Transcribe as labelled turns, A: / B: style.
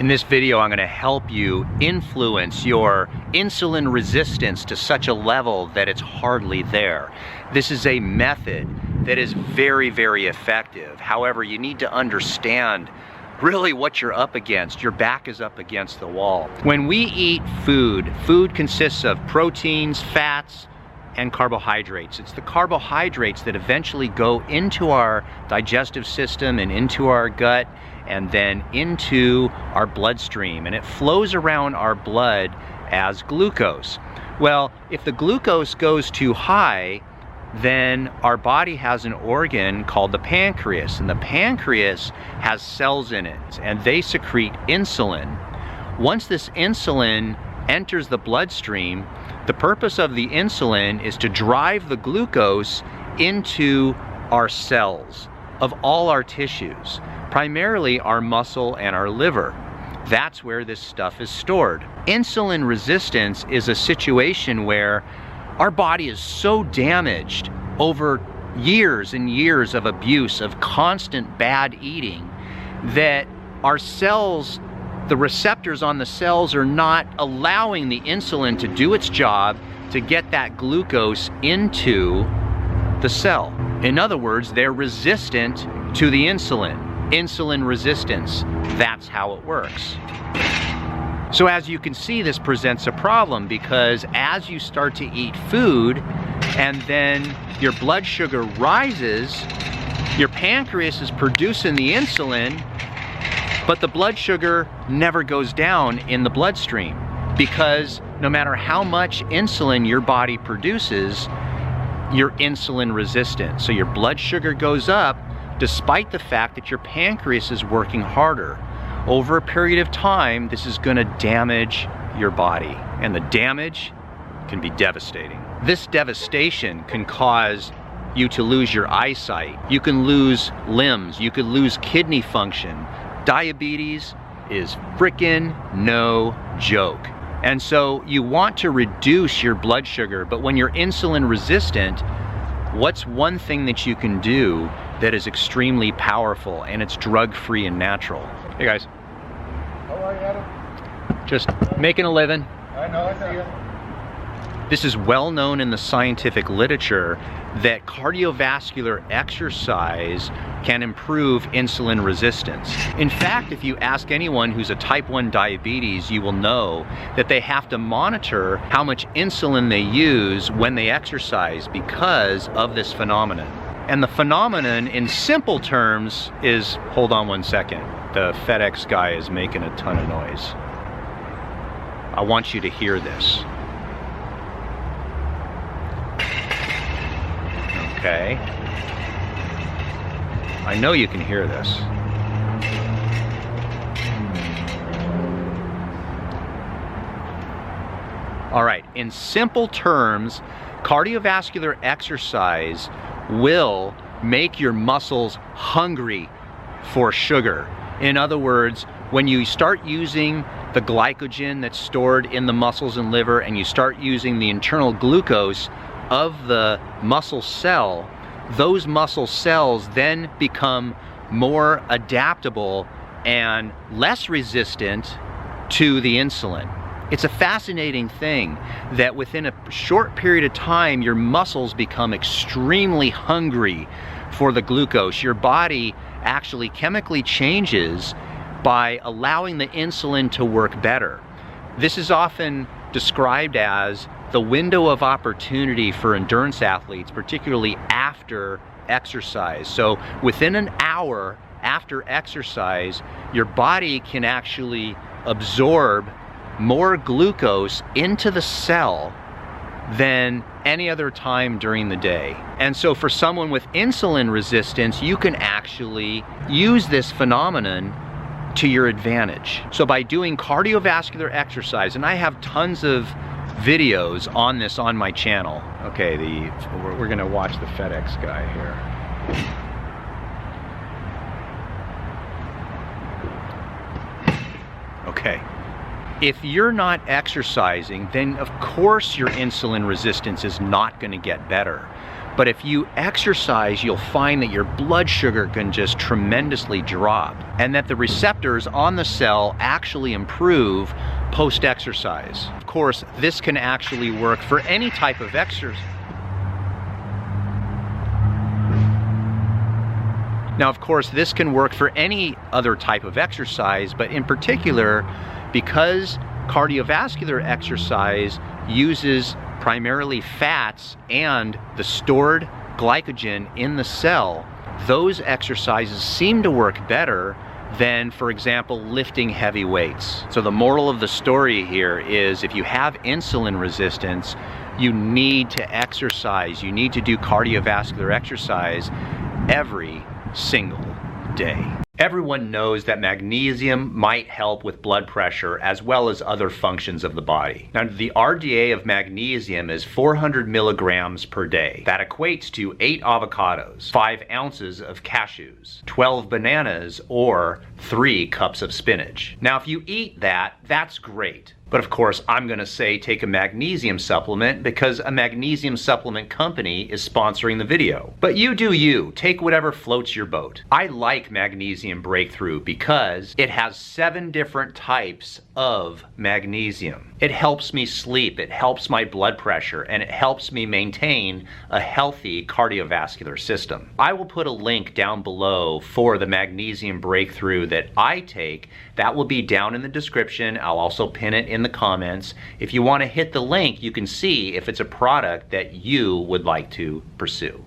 A: In this video, I'm going to help you influence your insulin resistance to such a level that it's hardly there. This is a method that is very, very effective. However, you need to understand really what you're up against. Your back is up against the wall. When we eat food, food consists of proteins, fats, and carbohydrates. It's the carbohydrates that eventually go into our digestive system and into our gut and then into our bloodstream, and it flows around our blood as glucose. Well, if the glucose goes too high, then our body has an organ called the pancreas, and the pancreas has cells in it, and they secrete insulin. Once this insulin enters the bloodstream, the purpose of the insulin is to drive the glucose into our cells of all our tissues, primarily our muscle and our liver. That's where this stuff is stored. Insulin resistance is a situation where our body is so damaged over years and years of abuse, of constant bad eating, that our cells, the receptors on the cells, are not allowing the insulin to do its job to get that glucose into the cell. In other words, they're resistant to the insulin. Insulin resistance, that's how it works. So as you can see, this presents a problem, because as you start to eat food and then your blood sugar rises, your pancreas is producing the insulin, but the blood sugar never goes down in the bloodstream, because no matter how much insulin your body produces, you're insulin resistant. So your blood sugar goes up despite the fact that your pancreas is working harder. Over a period of time, this is going to damage your body, and the damage can be devastating. This devastation can cause you to lose your eyesight. You can lose limbs. You could lose kidney function. Diabetes is frickin' no joke. And so you want to reduce your blood sugar, but when you're insulin resistant, what's one thing that you can do that is extremely powerful, and it's drug-free and natural? Hey guys.
B: How are you, Adam?
A: Just making a living.
B: I know, I see you.
A: This is well known in the scientific literature that cardiovascular exercise can improve insulin resistance. In fact, if you ask anyone who's a type 1 diabetes, you will know that they have to monitor how much insulin they use when they exercise because of this phenomenon. And the phenomenon, in simple terms, is, hold on one second, the FedEx guy is making a ton of noise. I want you to hear this. Okay. I know you can hear this. All right, in simple terms, cardiovascular exercise will make your muscles hungry for sugar. In other words, when you start using the glycogen that's stored in the muscles and liver, and you start using the internal glucose of the muscle cell, those muscle cells then become more adaptable and less resistant to the insulin. It's a fascinating thing that within a short period of time, your muscles become extremely hungry for the glucose. Your body actually chemically changes by allowing the insulin to work better. This is often described as the window of opportunity for endurance athletes, particularly after exercise. So within an hour after exercise, your body can actually absorb more glucose into the cell than any other time during the day. And so for someone with insulin resistance, you can actually use this phenomenon to your advantage. So by doing cardiovascular exercise, and I have tons of videos on this on my channel. Okay, we're gonna watch the FedEx guy here. Okay. If you're not exercising, then of course your insulin resistance is not going to get better. But if you exercise, you'll find that your blood sugar can just tremendously drop, and that the receptors on the cell actually improve post-exercise. Of course, this can actually work for any type of exercise. Now, of course, this can work for any other type of exercise, but in particular, because cardiovascular exercise uses primarily fats and the stored glycogen in the cell, those exercises seem to work better than, for example, lifting heavy weights. So the moral of the story here is, if you have insulin resistance, you need to exercise. You need to do cardiovascular exercise every single day. Everyone knows that magnesium might help with blood pressure as well as other functions of the body. Now, the RDA of magnesium is 400 milligrams per day. That equates to 8 avocados, 5 ounces of cashews, 12 bananas, or 3 cups of spinach. Now, if you eat that, that's great. But of course, I'm going to say take a magnesium supplement because a magnesium supplement company is sponsoring the video. But you do you. Take whatever floats your boat. I like Magnesium Breakthrough because it has 7 different types of magnesium. It helps me sleep, it helps my blood pressure, and it helps me maintain a healthy cardiovascular system. I will put a link down below for the Magnesium Breakthrough that I take. That will be down in the description. I'll also pin it in the comments. If you want to hit the link, you can see if it's a product that you would like to pursue.